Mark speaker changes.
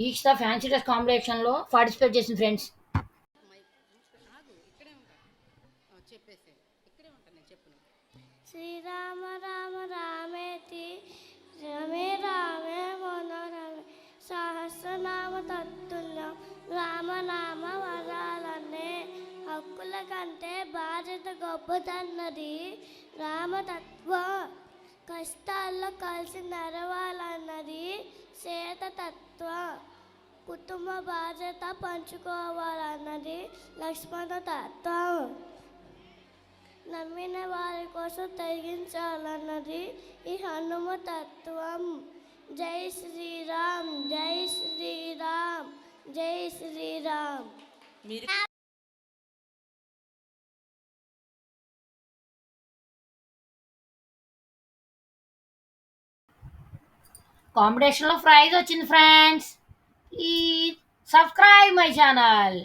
Speaker 1: Each the fancy dress కాంపిటీషన్లో participate చేసిన friends.
Speaker 2: Srirama Rama రామేతి రమే రామే మనోరమే సహస్రనామ తత్తుల్యం రామనామ వరాలనే. హక్కుల కంటే బాధ్యత గొప్పదన్నది రామతత్వం. కష్టాల్లో కలిసి నడవాలన్నది సీతతత్వం. కుటుంబ బాధ్యత పంచుకోవాలన్నది లక్ష్మణ తత్వం. నమ్మిన వారి కోసం తెగించాలన్నది ఈ హనుమ తత్వం. జై శ్రీరామ్, జై శ్రీరామ్, జై శ్రీరామ్.
Speaker 1: కాంపిటీషన్లో ప్రైజ్ వచ్చింది ఫ్రెండ్స్. ఈ సబ్స్క్రైబ్ మై ఛానల్.